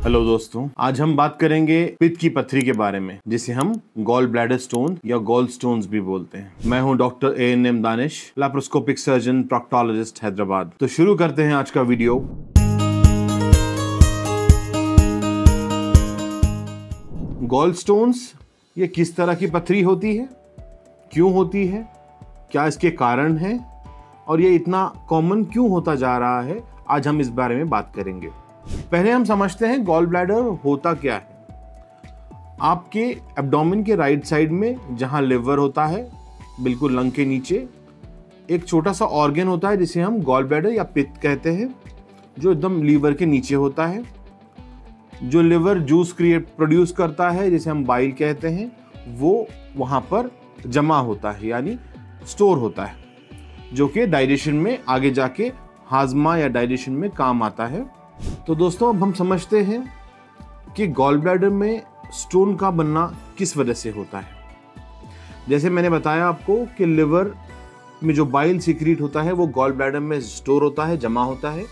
Hello दोस्तों, आज हम बात करेंगे पित्त की पथरी के बारे में, जिसे हम गॉल ब्लैडर स्टोन या गॉल स्टोन्स भी बोलते हैं। मैं हूं doctor ANM Danish, laparoscopic surgeon, proctologist, Hyderabad. तो शुरू करते हैं आज का वीडियो। गॉल स्टोन्स ये किस तरह की पथरी होती है, क्यों होती है, क्या इसके कारण हैं और ये इतना कॉमन क्यों होता जा रहा है, आज हम इस बारे में बात करेंगे। पहले हम समझते हैं गॉल ब्लैडर होता क्या है। आपके एब्डोमेन के राइट साइड में जहां लिवर होता है, बिल्कुल लंग के नीचे एक छोटा सा ऑर्गन होता है जिसे हम गॉल ब्लैडर या पित्त कहते हैं, जो एकदम लीवर के नीचे होता है। जो लिवर जूस प्रोड्यूस करता है, जिसे हम बाइल कहते हैं, वो वहां पर जमा होता है, यानी स्टोर होता है, जो कि डाइजेशन में आगे जाके हाजमा या डाइजेशन में काम आता है। तो दोस्तों, अब हम समझते हैं कि गॉल ब्लैडर में स्टोन का बनना किस वजह से होता है। जैसे मैंने बताया आपको कि लिवर में जो बाइल सीक्रेट होता है वो गॉल ब्लैडर में स्टोर होता है, जमा होता है,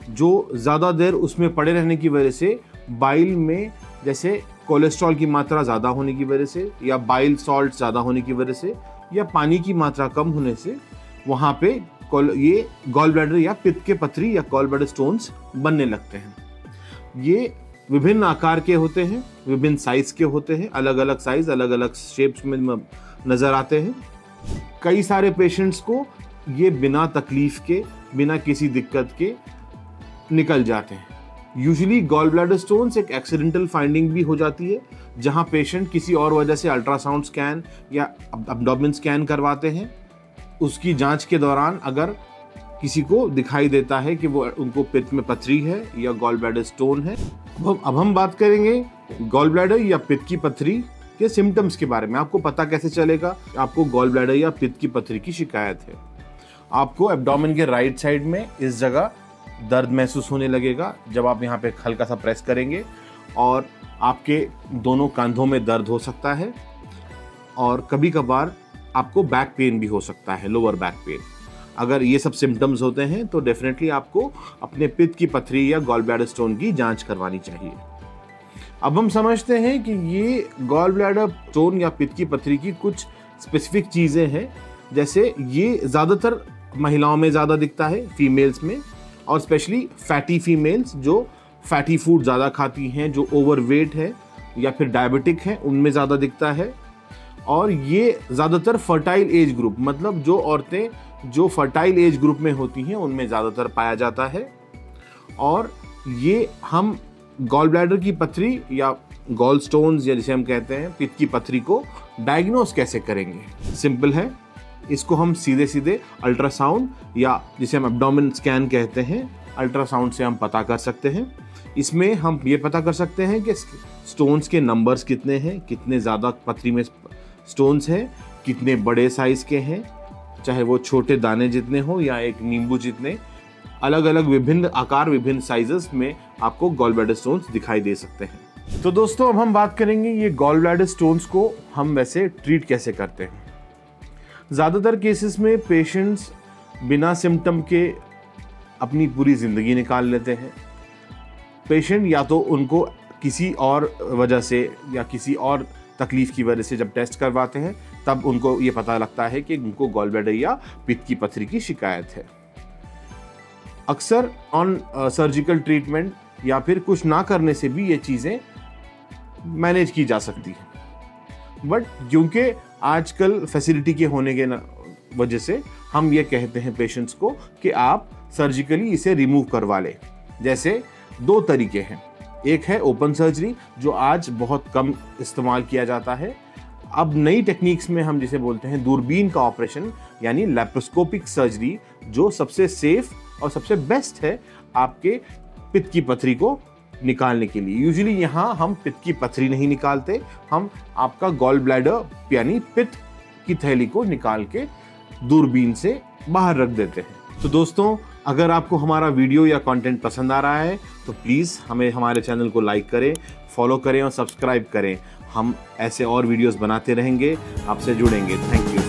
जो ज़्यादा देर उसमें पड़े रहने की वजह से बाइल में जैसे कोलेस्ट्रॉल की मात्रा ज़्यादा होने की वजह से, या बाइल सॉल्ट ज़्यादा होने की वजह से, या पानी की मात्रा कम होने से वहाँ पे ये गॉल ब्लैडर या पित्त के पथरी या गॉल ब्लैडर स्टोन्स बनने लगते हैं। ये विभिन्न आकार के होते हैं, विभिन्न साइज के होते हैं, अलग अलग साइज, अलग अलग शेप्स में नजर आते हैं। कई सारे पेशेंट्स को ये बिना तकलीफ के, बिना किसी दिक्कत के निकल जाते हैं। यूजुअली गॉल ब्लैडर स्टोन्स एक एक्सीडेंटल फाइंडिंग भी हो जाती है, जहां पेशेंट किसी और वजह से अल्ट्रासाउंड स्कैन या एब्डोमेन स्कैन करवाते हैं। उसकी जांच के दौरान अगर किसी को दिखाई देता है कि वो उनको पित्त में पथरी है या गॉल ब्लैडर स्टोन है। अब हम बात करेंगे गॉल ब्लैडर या पित्त की पथरी के सिम्टम्स के बारे में। आपको पता कैसे चलेगा आपको गॉल ब्लैडर या पित्त की पथरी की शिकायत है। आपको एब्डोमेन के राइट साइड में इस जगह दर्द महसूस होने लगेगा जब आप यहाँ पे हल्का सा प्रेस करेंगे, और आपके दोनों कंधों में दर्द हो सकता है, और कभी कभार आपको बैक पेन भी हो सकता है, लोअर बैक पेन। अगर ये सब सिम्टम्स होते हैं तो डेफिनेटली आपको अपने पित्त की पथरी या गॉल ब्लैडर स्टोन की जांच करवानी चाहिए। अब हम समझते हैं कि ये गॉल ब्लैडर स्टोन या पित्त की पथरी की कुछ स्पेसिफिक चीज़ें हैं। जैसे ये ज़्यादातर महिलाओं में ज़्यादा दिखता है, फीमेल्स में, और स्पेशली फैटी फीमेल्स जो फैटी फूड ज़्यादा खाती हैं, जो ओवरवेट है या फिर डायबिटिक हैं, उनमें ज़्यादा दिखता है। और ये ज़्यादातर फर्टाइल एज ग्रुप, मतलब जो औरतें जो फर्टाइल एज ग्रुप में होती हैं उनमें ज़्यादातर पाया जाता है। और ये हम गॉल ब्लैडर की पथरी या गॉल स्टोन्स या जिसे हम कहते हैं पित्त की पथरी को डायग्नोस कैसे करेंगे। सिंपल है, इसको हम सीधे सीधे अल्ट्रासाउंड या जिसे हम एब्डोमेन स्कैन कहते हैं, अल्ट्रासाउंड से हम पता कर सकते हैं। इसमें हम ये पता कर सकते हैं कि स्टोन्स के नंबर्स कितने हैं, कितने ज़्यादा पथरी में स्टोन्स हैं, कितने बड़े साइज के हैं, चाहे वो छोटे दाने जितने हो या एक नींबू जितने। अलग अलग विभिन्न आकार, विभिन्न साइजेस में आपको गॉल ब्लैडर स्टोन्स दिखाई दे सकते हैं। तो दोस्तों, अब हम बात करेंगे ये गॉल ब्लैडर स्टोन्स को हम वैसे ट्रीट कैसे करते हैं। ज़्यादातर केसेस में पेशेंट्स बिना सिम्टम के अपनी पूरी ज़िंदगी निकाल लेते हैं। पेशेंट या तो उनको किसी और वजह से या किसी और तकलीफ की वजह से जब टेस्ट करवाते हैं तब उनको ये पता लगता है कि उनको गॉल ब्लैडर या पित्त की पथरी की शिकायत है। अक्सर ऑन सर्जिकल ट्रीटमेंट या फिर कुछ ना करने से भी ये चीज़ें मैनेज की जा सकती हैं। बट क्योंकि आजकल फैसिलिटी के होने के वजह से हम ये कहते हैं पेशेंट्स को कि आप सर्जिकली इसे रिमूव करवा लें। जैसे दो तरीके हैं, एक है ओपन सर्जरी, जो आज बहुत कम इस्तेमाल किया जाता है। अब नई टेक्निक्स में हम जिसे बोलते हैं दूरबीन का ऑपरेशन, यानी लैप्रोस्कोपिक सर्जरी, जो सबसे सेफ और सबसे बेस्ट है आपके पित्त की पथरी को निकालने के लिए। यूजुअली यहाँ हम पित्त की पथरी नहीं निकालते, हम आपका गॉल ब्लैडर यानी पित्त की थैली को निकाल के दूरबीन से बाहर रख देते हैं। तो दोस्तों, अगर आपको हमारा वीडियो या कंटेंट पसंद आ रहा है तो प्लीज़ हमारे चैनल को लाइक करें, फॉलो करें और सब्सक्राइब करें। हम ऐसे और वीडियोस बनाते रहेंगे, आपसे जुड़ेंगे। Thank you.